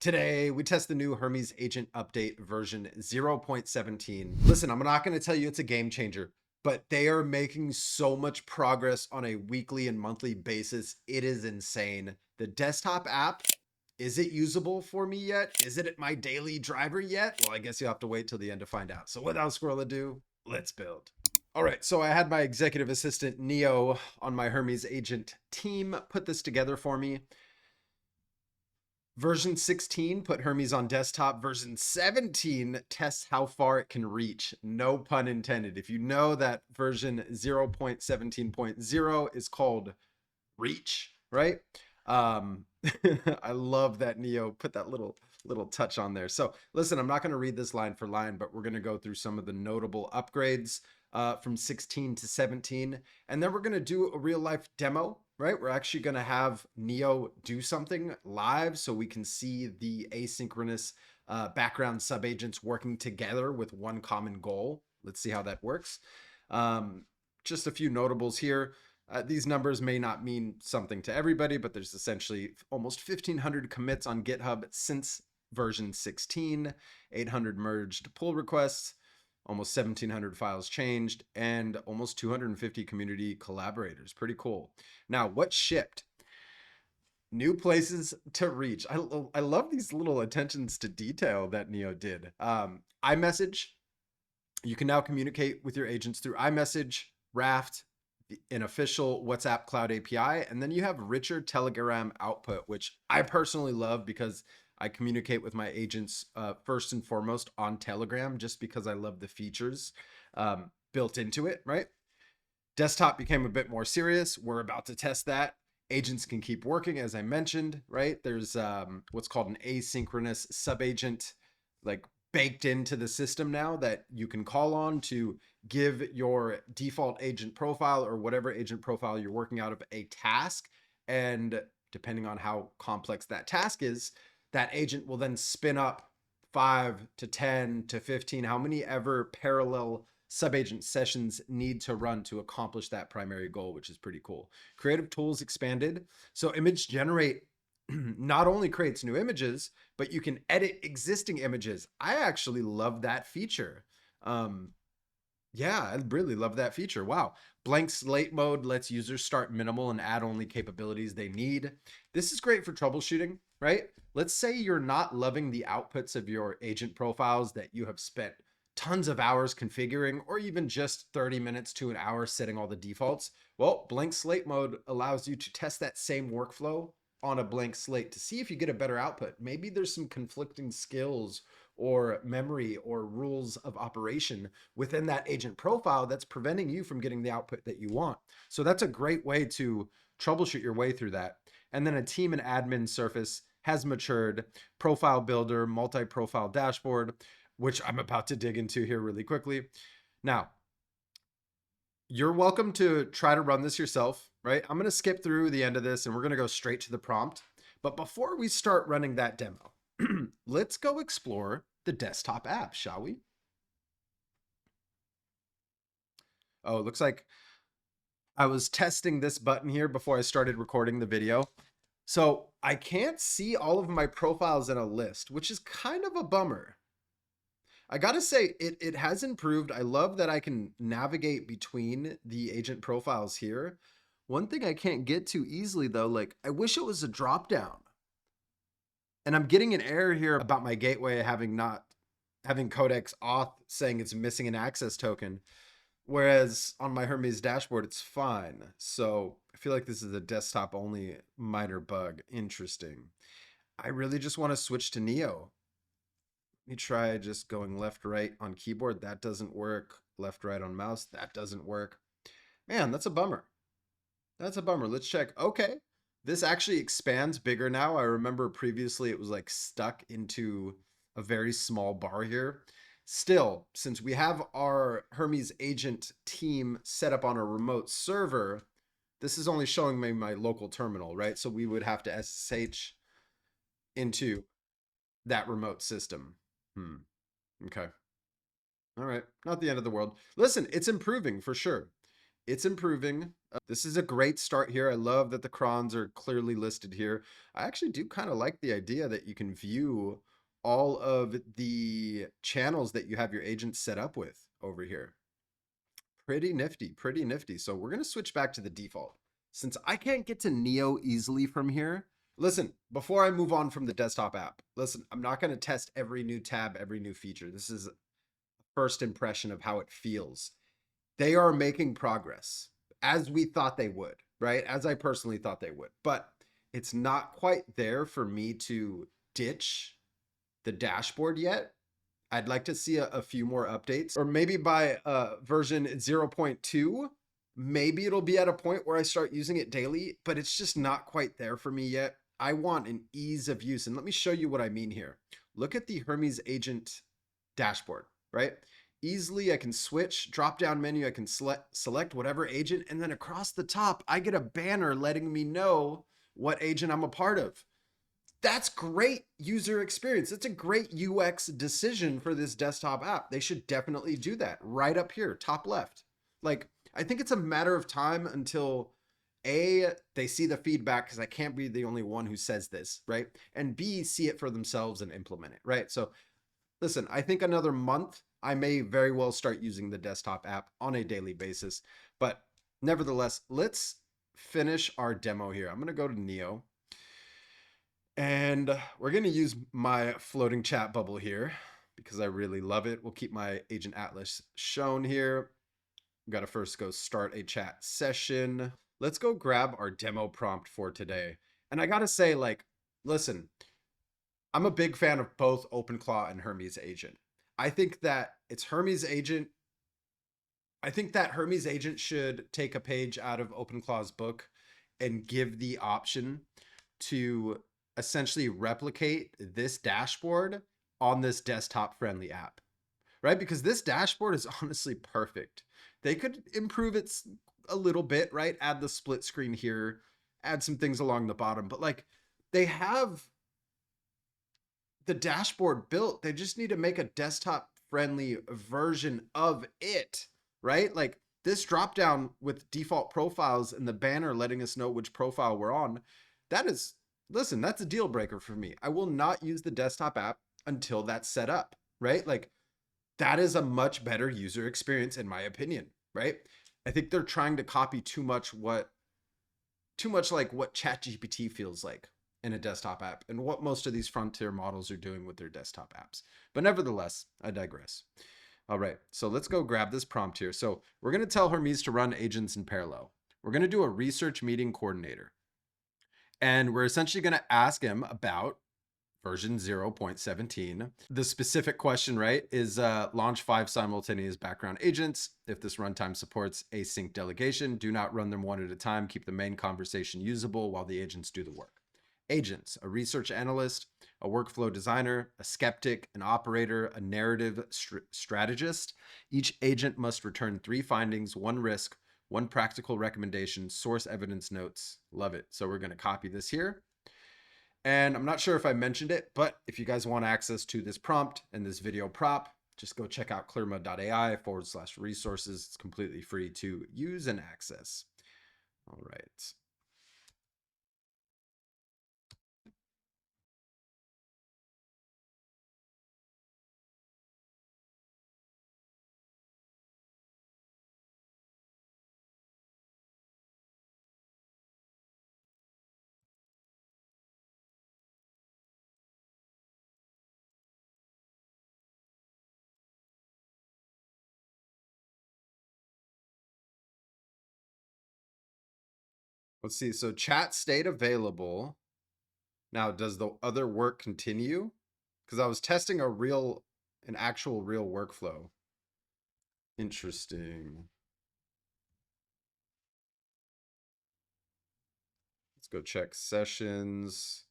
Today, we test the new Hermes Agent update version 0.17. Listen, I'm not going to tell you it's a game changer, but they are making so much progress on a weekly and monthly basis. It is insane. The desktop app, is it usable for me yet? Is it my daily driver yet? Well, I guess you'll have to wait till the end to find out. So without further ado, let's build. All right, so I had my executive assistant, Neo, on my Hermes Agent team put this together for me. Version 16 put Hermes on desktop. Version 17 tests how far it can reach. No pun intended. If you know that version 0.17.0 is called reach, right? I love that Neo put that little touch on there. So listen, I'm not going to read this line for line, but we're going to go through some of the notable upgrades from 16 to 17. And then we're going to do a real life demo, right? We're actually going to have Neo do something live so we can see the asynchronous background subagents working together with one common goal. Let's see how that works. Just a few notables here. These numbers may not mean something to everybody, but there's essentially almost 1,500 commits on GitHub since version 16, 800 merged pull requests, almost 1,700 files changed, and almost 250 community collaborators. Pretty cool. Now, what shipped? New places to reach. I love these little attentions to detail that Neo did. iMessage. You can now communicate with your agents through iMessage, Raft, an official WhatsApp Cloud API, and then you have richer Telegram output, which I personally love because I communicate with my agents first and foremost on Telegram, just because I love the features built into it, right? Desktop became a bit more serious. We're about to test that. Agents can keep working, as I mentioned, right? There's what's called an asynchronous subagent, like baked into the system now that you can call on to give your default agent profile or whatever agent profile you're working out of a task. And depending on how complex that task is, that agent will then spin up 5 to 10 to 15, how many ever parallel subagent sessions need to run to accomplish that primary goal, which is pretty cool. Creative tools expanded. So image generate not only creates new images, but you can edit existing images. I actually love that feature. Yeah, I really love that feature. Wow. Blank slate mode lets users start minimal and add only capabilities they need. This is great for troubleshooting, right? Let's say you're not loving the outputs of your agent profiles that you have spent tons of hours configuring, or even just 30 minutes to an hour setting all the defaults. Well, blank slate mode allows you to test that same workflow on a blank slate to see if you get a better output. Maybe there's some conflicting skills or memory or rules of operation within that agent profile that's preventing you from getting the output that you want. So that's a great way to troubleshoot your way through that. And then a team and admin surface has matured. Profile builder, multi-profile dashboard, which I'm about to dig into here really quickly. Now, you're welcome to try to run this yourself, right? I'm going to skip through the end of this and we're going to go straight to the prompt. But before we start running that demo, let's go explore the desktop app, shall we? Oh, it looks like I was testing this button here before I started recording the video. So I can't see all of my profiles in a list, which is kind of a bummer. I gotta say, it has improved. I love that I can navigate between the agent profiles here. One thing I can't get to easily though, like I wish it was a drop down. And I'm getting an error here about my gateway having codex auth saying it's missing an access token. Whereas on my Hermes dashboard, it's fine. So I feel like this is a desktop only minor bug. Interesting. I really just want to switch to Neo. Let me try just going left, right on keyboard. That doesn't work. Left, right on mouse. That doesn't work. Man, that's a bummer. That's a bummer. Let's check. Okay. This actually expands bigger now. I remember previously it was like stuck into a very small bar here. Still, since we have our Hermes agent team set up on a remote server, this is only showing me my local terminal, right? So we would have to SSH into that remote system. Okay. All right. Not the end of the world. Listen, it's improving for sure. It's improving. This is a great start here. I love that the crons are clearly listed here. I actually do kind of like the idea that you can view all of the channels that you have your agent set up with over here. Pretty nifty, pretty nifty. So we're going to switch back to the default. Since I can't get to Neo easily from here, listen, before I move on from the desktop app, listen, I'm not going to test every new tab, every new feature. This is a first impression of how it feels. They are making progress as we thought they would, right? As I personally thought they would. But it's not quite there for me to ditch the dashboard yet. I'd like to see a few more updates, or maybe by version 0.2, maybe it'll be at a point where I start using it daily, but it's just not quite there for me yet. I want an ease of use. And let me show you what I mean here. Look at the Hermes Agent dashboard, right? Easily I can switch, drop down menu, I can select whatever agent, and then across the top, I get a banner letting me know what agent I'm a part of. That's great user experience. It's a great UX decision for this desktop app. They should definitely do that right up here, top left. Like, I think it's a matter of time until A, they see the feedback, because I can't be the only one who says this, right? And B, see it for themselves and implement it, right? So listen, I think another month, I may very well start using the desktop app on a daily basis. But nevertheless, let's finish our demo here. I'm going to go to Neo. And we're going to use my floating chat bubble here because I really love it. We'll keep my agent atlas shown here. We've got to first go start a chat session. Let's go grab our demo prompt for today. And I got to say, like, listen, I'm a big fan of both OpenClaw and Hermes Agent. I think that it's Hermes Agent. I think that Hermes Agent should take a page out of OpenClaw's book and give the option to essentially replicate this dashboard on this desktop friendly app, right? Because this dashboard is honestly perfect. They could improve it a little bit, right? Add the split screen here, add some things along the bottom, but like they have the dashboard built. They just need to make a desktop friendly version of it, right? Like this drop down with default profiles and the banner letting us know which profile we're on. That is, listen, that's a deal breaker for me. I will not use the desktop app until that's set up, right? Like that is a much better user experience in my opinion, right? I think they're trying to copy too much like what ChatGPT feels like in a desktop app and what most of these frontier models are doing with their desktop apps. But nevertheless, I digress. All right, so let's go grab this prompt here. So we're going to tell Hermes to run agents in parallel. We're going to do a research meeting coordinator. And we're essentially going to ask him about version 0.17. The specific question, right, is launch 5 simultaneous background agents. If this runtime supports async delegation, do not run them one at a time. Keep the main conversation usable while the agents do the work. Agents, a research analyst, a workflow designer, a skeptic, an operator, a narrative strategist. Each agent must return 3 findings, 1 risk, 1 practical recommendation, source evidence notes. Love it. So we're going to copy this here. And I'm not sure if I mentioned it, but if you guys want access to this prompt and this video prop, just go check out clearmud.ai/resources. It's completely free to use and access. All right. Let's see. So chat stayed available. Now, does the other work continue? Because I was testing an actual real workflow. Interesting. Let's go check sessions.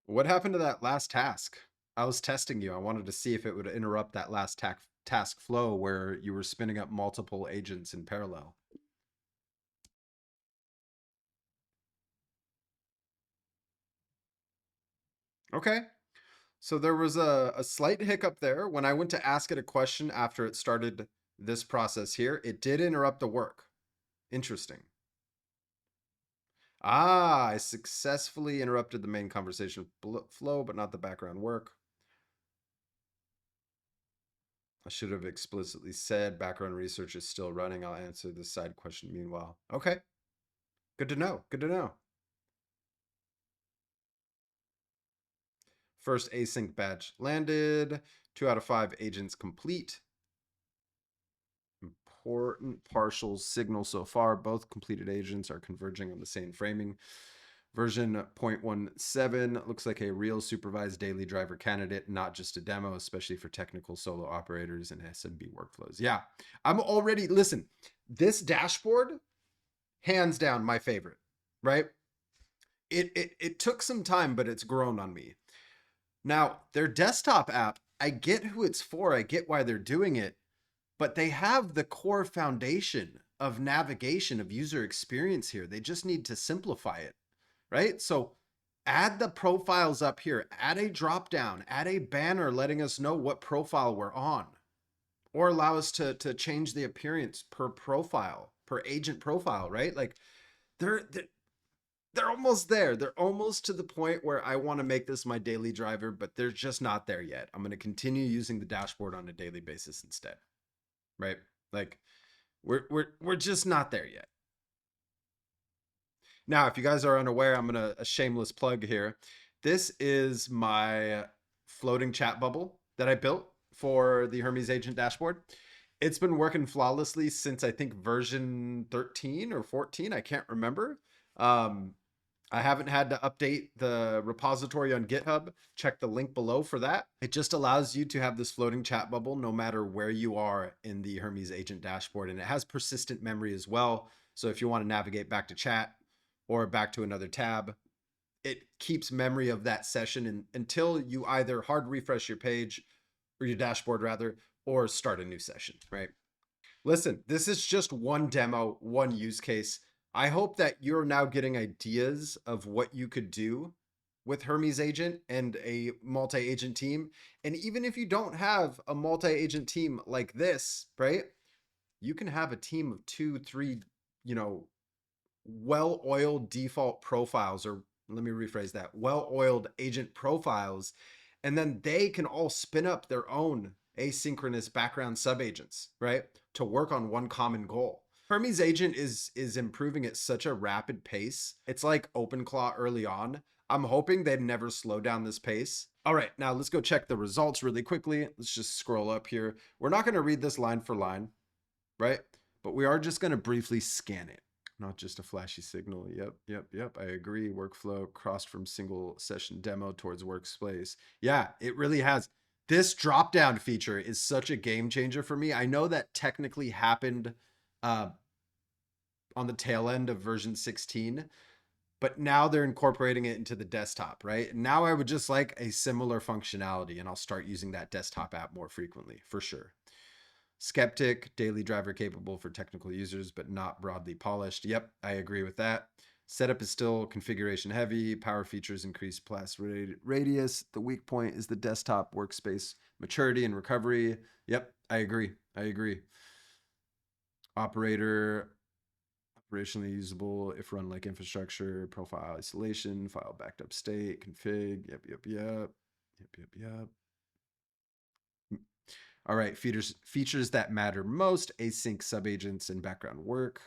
What happened to that last task? I was testing you. I wanted to see if it would interrupt that last task flow where you were spinning up multiple agents in parallel. Okay. So there was a slight hiccup there. When I went to ask it a question after it started this process here, it did interrupt the work. Interesting. Ah, I successfully interrupted the main conversation flow, but not the background work. I should have explicitly said background research is still running. I'll answer the side question meanwhile. Okay. Good to know. Good to know. First async batch landed. 2 out of 5 agents complete. Important partial signal so far. Both completed agents are converging on the same framing. Version 0.17 looks like a real supervised daily driver candidate, not just a demo, especially for technical solo operators and SMB workflows. Yeah, I'm already, listen, this dashboard, hands down, my favorite, right? It took some time, but it's grown on me. Now, their desktop app, I get who it's for, I get why they're doing it, but they have the core foundation of navigation, of user experience here. They just need to simplify it, right? So add the profiles up here, add a drop down, add a banner letting us know what profile we're on, or allow us to change the appearance per profile, per agent profile, right? Like they're almost there. They're almost to the point where I want to make this my daily driver, but they're just not there yet. I'm going to continue using the dashboard on a daily basis instead, right? Like we're just not there yet. Now, if you guys are unaware, I'm gonna a shameless plug here. This is my floating chat bubble that I built for the Hermes Agent dashboard. It's been working flawlessly since I think version 13 or 14. I can't remember. Um, I haven't had to update the repository on GitHub. Check the link below for that. It just allows you to have this floating chat bubble no matter where you are in the Hermes Agent dashboard. And it has persistent memory as well. So if you want to navigate back to chat or back to another tab, it keeps memory of that session until you either hard refresh your page or your dashboard rather, or start a new session, right? Listen, this is just one demo, one use case. I hope that you're now getting ideas of what you could do with Hermes Agent and a multi-agent team. And even if you don't have a multi-agent team like this, right? You can have a team of 2, 3, you know, well-oiled default profiles, or let me rephrase that, well-oiled agent profiles, and then they can all spin up their own asynchronous background subagents, right? To work on one common goal. Hermes Agent is improving at such a rapid pace. It's like OpenClaw early on. I'm hoping they'd never slow down this pace. All right, now let's go check the results really quickly. Let's just scroll up here. We're not going to read this line for line, right? But we are just going to briefly scan it. Not just a flashy signal. Yep. I agree. Workflow crossed from single session demo towards workspace. Yeah, it really has. This drop down feature is such a game changer for me. I know that technically happened on the tail end of version 16, but now they're incorporating it into the desktop, right? Now I would just like a similar functionality, and I'll start using that desktop app more frequently for sure. Skeptic, daily driver capable for technical users, but not broadly polished. Yep, I agree with that. Setup is still configuration heavy. Power features increase blast radius. The weak point is the desktop workspace maturity and recovery. Yep, I agree. Operator, operationally usable if run like infrastructure, profile isolation, file backed up state, config. Yep. All right, features that matter most, async subagents and background work.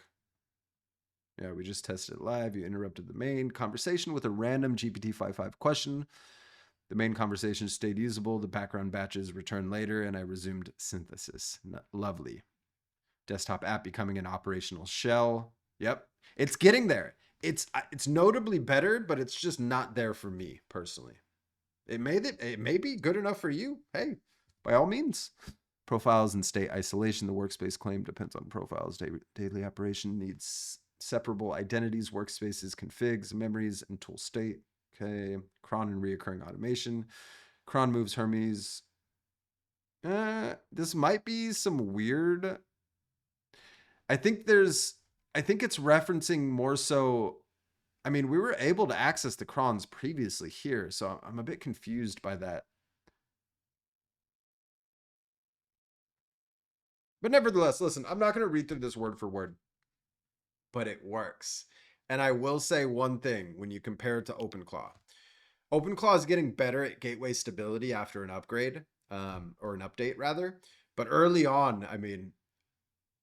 Yeah, we just tested it live. You interrupted the main conversation with a random GPT-5.5 question. The main conversation stayed usable. The background batches returned later, and I resumed synthesis. Lovely. Desktop app becoming an operational shell. Yep, it's getting there. It's notably better, but it's just not there for me personally. It may be good enough for you. Hey, by all means. Profiles and state isolation. The workspace claim depends on profiles. Daily operation needs separable identities, workspaces, configs, memories, and tool state. Okay. Cron and reoccurring automation. Cron moves Hermes. This might be some weird. I think it's referencing more so. I mean, we were able to access the crons previously here, so I'm a bit confused by that But nevertheless, listen, I'm not going to read through this word for word, but it works. And I will say one thing when you compare it to OpenClaw. OpenClaw is getting better at gateway stability after an upgrade, or an update rather. But early on, I mean,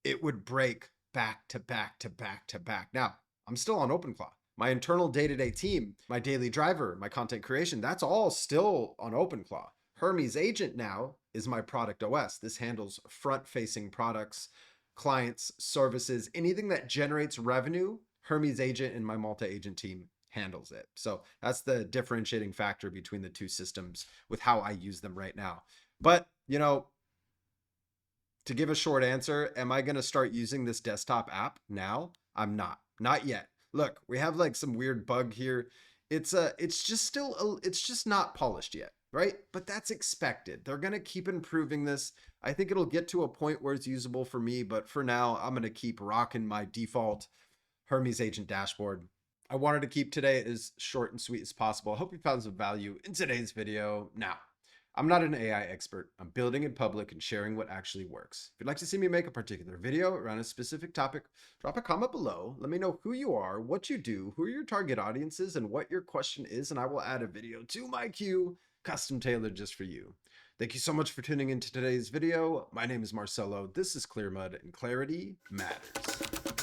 it would break back to back to back to back. Now, I'm still on OpenClaw. My internal day-to-day team, my daily driver, my content creation, that's all still on OpenClaw. Hermes Agent now is my product OS. This handles front-facing products, clients, services, anything that generates revenue. Hermes Agent and my multi-agent team handles it. So that's the differentiating factor between the two systems with how I use them right now. But, you know, to give a short answer, am I going to start using this desktop app now? I'm not yet. Look, we have like some weird bug here. It's just not polished yet, right? But that's expected. They're going to keep improving this. I think it'll get to a point where it's usable for me, but for now, I'm going to keep rocking my default Hermes Agent dashboard. I wanted to keep today as short and sweet as possible. I hope you found some value in today's video. Now, I'm not an AI expert. I'm building in public and sharing what actually works. If you'd like to see me make a particular video around a specific topic, drop a comment below. Let me know who you are, what you do, who are your target audiences, and what your question is, and I will add a video to my queue, custom tailored just for you. Thank you so much for tuning into today's video. My name is Marcelo. This is Clearmud, and clarity matters.